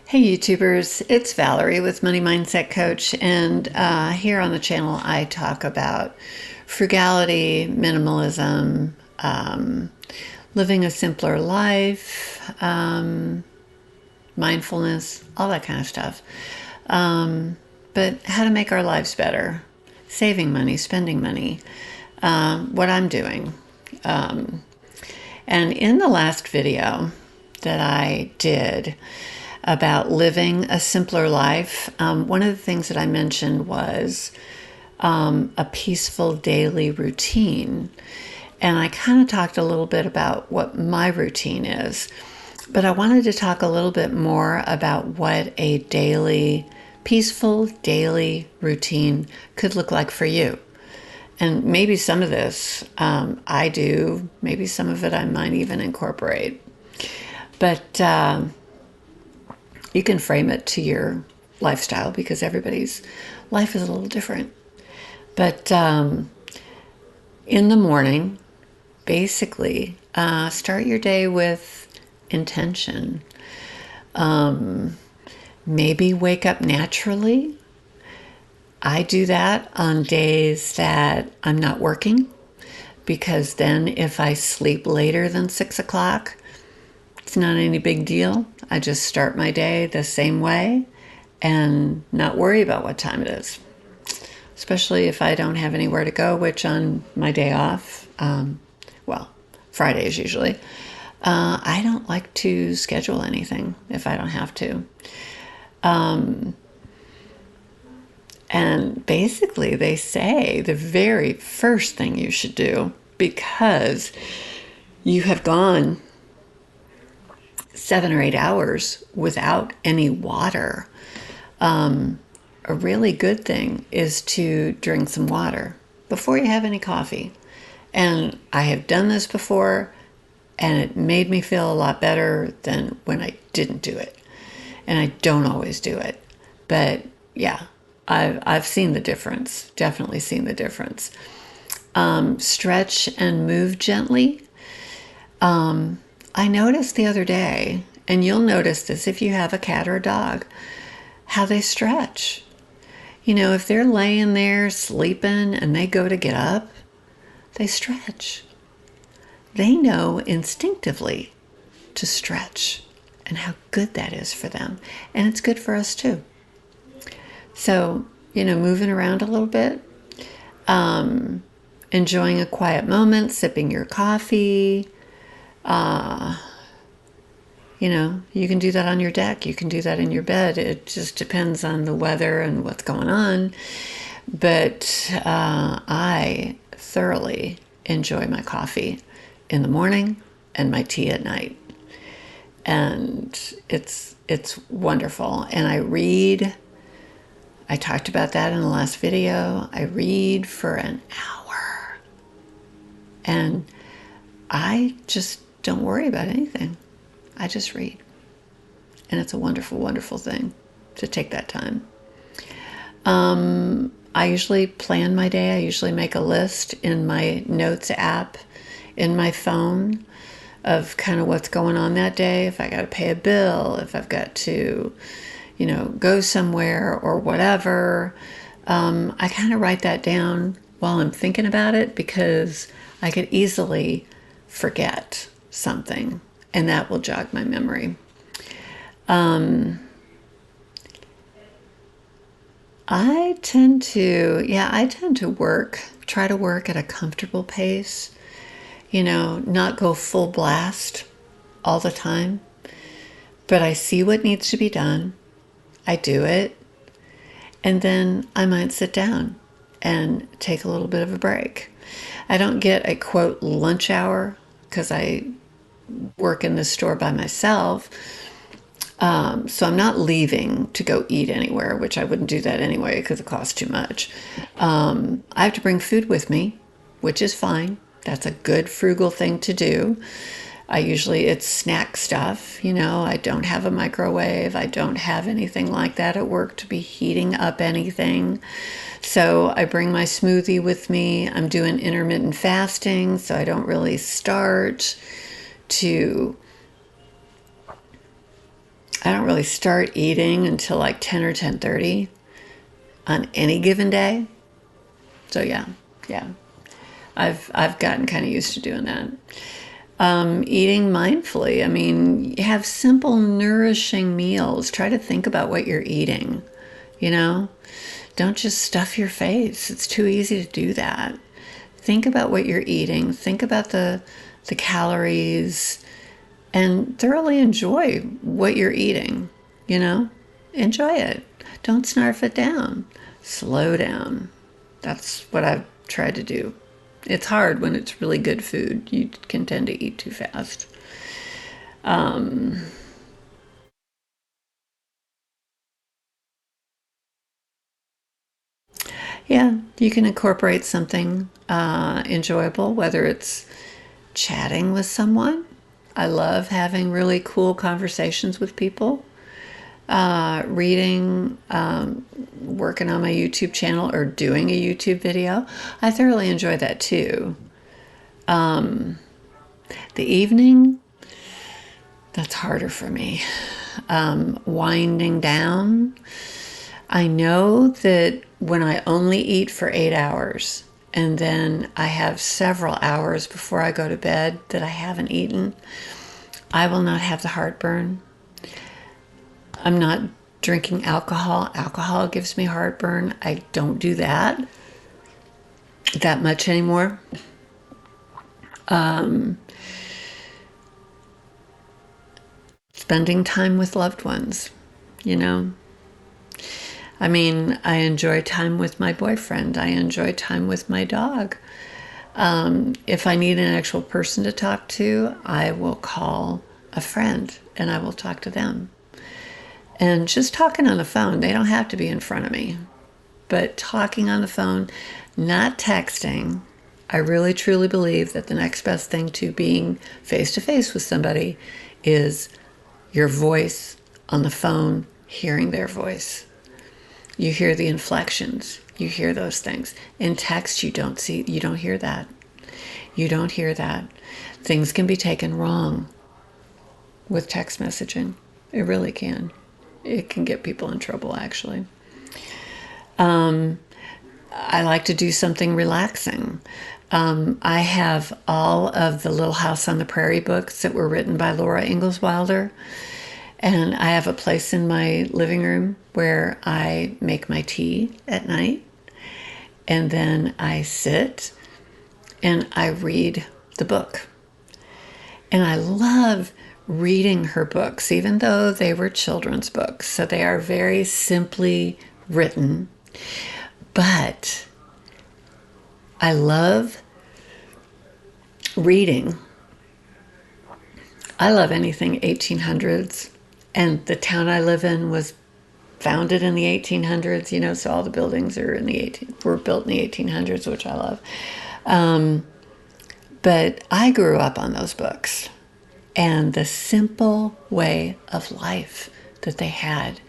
Hey YouTubers, it's Valerie with Money Mindset Coach, and here on the channel I talk about frugality, minimalism, living a simpler life, mindfulness, all that kind of stuff. But how to make our lives better, saving money, spending money, what I'm doing. And in the last video that I did about living a simpler life, one of the things that I mentioned was a peaceful daily routine. And I kind of talked a little bit about what my routine is. But I wanted to talk a little bit more about what a peaceful daily routine could look like for you. And maybe some of this I do, maybe some of it I might even incorporate. But you can frame it to your lifestyle because everybody's life is a little different. But in the morning, basically, start your day with intention. Maybe wake up naturally. I do that on days that I'm not working because then if I sleep later than 6 o'clock, it's not any big deal. I just start my day the same way and not worry about what time it is. Especially if I don't have anywhere to go, which on my day off, Fridays usually, I don't like to schedule anything if I don't have to. And basically, they say the very first thing you should do, because you have gone 7 or 8 hours without any water, a really good thing is to drink some water before you have any coffee. And I have done this before, and it made me feel a lot better than when I didn't do it. And I don't always do it. But yeah, I've seen the difference, definitely seen the difference. Stretch and move gently. I noticed the other day, and you'll notice this if you have a cat or a dog, how they stretch. You know, if they're laying there sleeping and they go to get up, they stretch. They know instinctively to stretch and how good that is for them. And it's good for us too. So, moving around a little bit, enjoying a quiet moment, sipping your coffee. You can do that on your deck. You can do that in your bed. It just depends on the weather and what's going on. But I thoroughly enjoy my coffee in the morning and my tea at night. And it's wonderful. And I read. I talked about that in the last video. I read for an hour. And I just don't worry about anything. I just read. And it's a wonderful, wonderful thing to take that time. I usually plan my day. I usually make a list in my notes app in my phone of kind of what's going on that day. If I got to pay a bill, if I've got to, go somewhere or whatever. I kind of write that down while I'm thinking about it because I could easily forget something, and that will jog my memory. I tend to try to work at a comfortable pace, not go full blast all the time, but I see what needs to be done. I do it, and then I might sit down and take a little bit of a break. I don't get a quote lunch hour because I work in this store by myself. So I'm not leaving to go eat anywhere, which I wouldn't do that anyway because it costs too much. I have to bring food with me, which is fine. That's a good frugal thing to do. It's snack stuff. I don't have a microwave. I don't have anything like that at work to be heating up anything. So I bring my smoothie with me. I'm doing intermittent fasting, so I don't really start to I don't really start eating until like 10 or 10:30 on any given day. So yeah. I've gotten kind of used to doing that. Eating mindfully. I mean, have simple, nourishing meals. Try to think about what you're eating. You know, don't just stuff your face. It's too easy to do that. Think about what you're eating. Think about the calories, and thoroughly enjoy what you're eating. You know, enjoy it. Don't snarf it down. Slow down. That's what I've tried to do. It's hard when it's really good food. You can tend to eat too fast. Yeah, you can incorporate something enjoyable, whether it's chatting with someone. I love having really cool conversations with people. Reading, working on my YouTube channel, or doing a YouTube video. I thoroughly enjoy that too. The evening, that's harder for me. Winding down. I know that when I only eat for 8 hours and then I have several hours before I go to bed that I haven't eaten, I will not have the heartburn. I'm not drinking alcohol. Alcohol gives me heartburn. I don't do that much anymore. Spending time with loved ones, you know. I mean, I enjoy time with my boyfriend. I enjoy time with my dog. If I need an actual person to talk to, I will call a friend and I will talk to them. And just talking on the phone, they don't have to be in front of me, but talking on the phone, not texting. I really truly believe that the next best thing to being face to face with somebody is your voice on the phone, hearing their voice. You hear the inflections, you hear those things. In text, you don't hear that. You don't hear that. Things can be taken wrong with text messaging. It really can. It can get people in trouble, actually. I like to do something relaxing. I have all of the Little House on the Prairie books that were written by Laura Ingalls Wilder. And I have a place in my living room where I make my tea at night. And then I sit and I read the book. And I love reading her books, even though they were children's books. So they are very simply written. But I love reading. I love anything 1800s. And the town I live in was founded in the 1800s, you know, so all the buildings are were built in the 1800s, which I love. But I grew up on those books and the simple way of life that they had,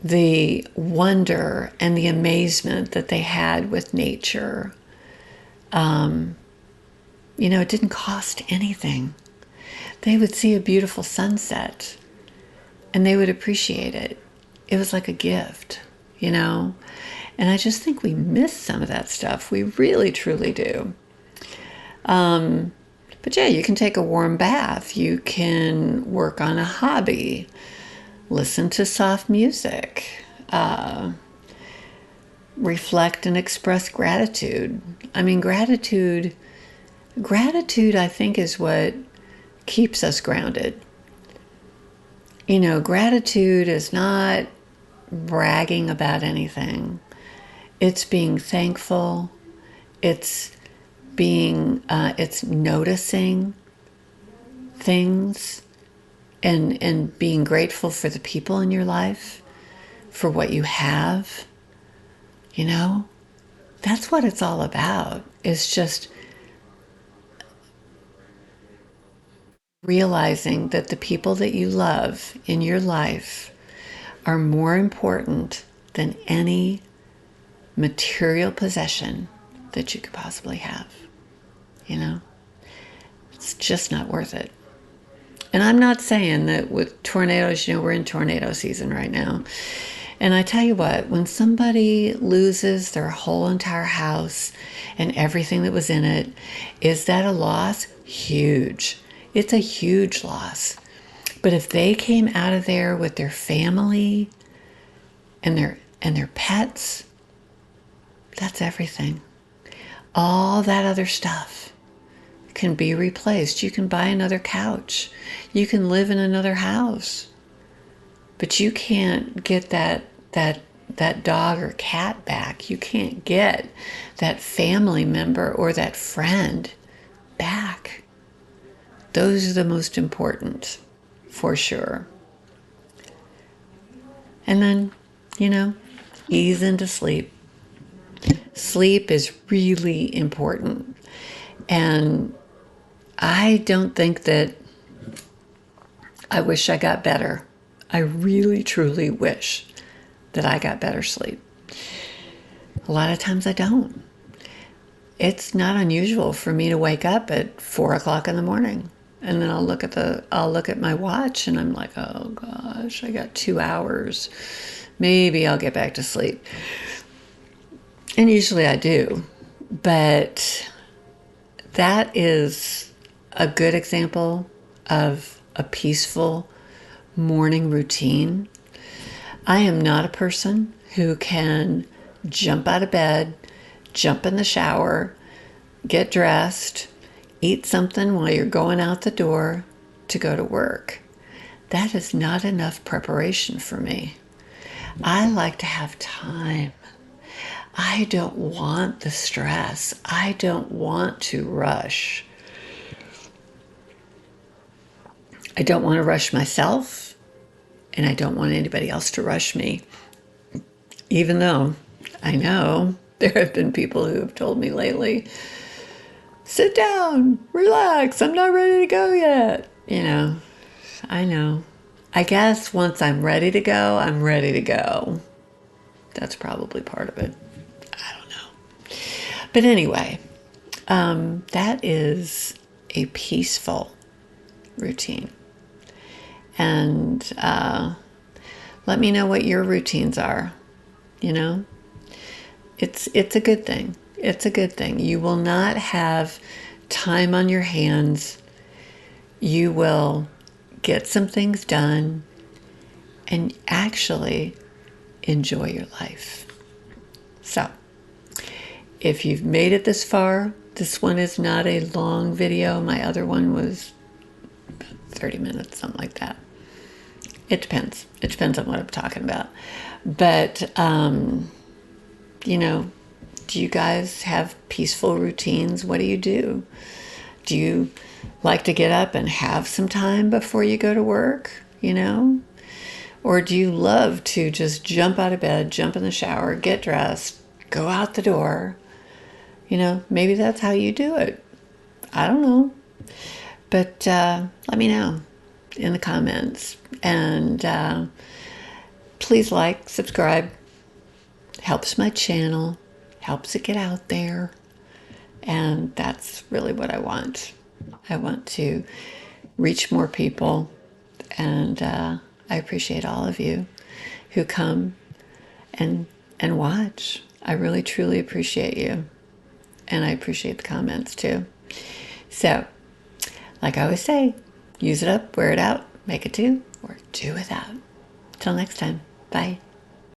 the wonder and the amazement that they had with nature. You know, it didn't cost anything. They would see a beautiful sunset and they would appreciate it. It was like a gift, you know? And I just think we miss some of that stuff. We really, truly do. But yeah, you can take a warm bath. You can work on a hobby, listen to soft music, reflect and express gratitude. I mean, gratitude, I think, is what keeps us grounded. You know, gratitude is not bragging about anything. It's being thankful. It's it's noticing things and being grateful for the people in your life, for what you have. You know, that's what it's all about. It's just realizing that the people that you love in your life are more important than any material possession that you could possibly have. You know, it's just not worth it. And I'm not saying that with tornadoes, we're in tornado season right now. And I tell you what, when somebody loses their whole entire house and everything that was in it, is that a loss? Huge. It's a huge loss. But if they came out of there with their family and their pets, that's everything. All that other stuff can be replaced. You can buy another couch. You can live in another house. But you can't get that dog or cat back. You can't get that family member or that friend back. Those are the most important, for sure. And then, ease into sleep. Sleep is really important. And I don't think that I wish I got better. I really, truly wish that I got better sleep. A lot of times I don't. It's not unusual for me to wake up at 4 o'clock in the morning. And then I'll look at my watch and I'm like, oh gosh, I got 2 hours. Maybe I'll get back to sleep. And usually I do. But that is a good example of a peaceful morning routine. I am not a person who can jump out of bed, jump in the shower, get dressed, eat something while you're going out the door to go to work. That is not enough preparation for me. I like to have time. I don't want the stress. I don't want to rush. I don't want to rush myself, and I don't want anybody else to rush me. Even though I know there have been people who have told me lately, sit down, relax, I'm not ready to go yet. I know. I guess once I'm ready to go, I'm ready to go. That's probably part of it. I don't know. But anyway, that is a peaceful routine. And let me know what your routines are. It's a good thing. It's a good thing. You will not have time on your hands. You will get some things done and actually enjoy your life. So, if you've made it this far, this one is not a long video. My other one was 30 minutes, something like that. It depends. It depends on what I'm talking about. But, do you guys have peaceful routines? What do you do? Do you like to get up and have some time before you go to work, Or do you love to just jump out of bed, jump in the shower, get dressed, go out the door? Maybe that's how you do it. I don't know. But let me know in the comments. And please like, subscribe. Helps my channel. Helps it get out there. And that's really what I want. I want to reach more people. And I appreciate all of you who come and watch. I really, truly appreciate you. And I appreciate the comments too. So, like I always say, use it up, wear it out, make it do, or do without. Till next time, bye.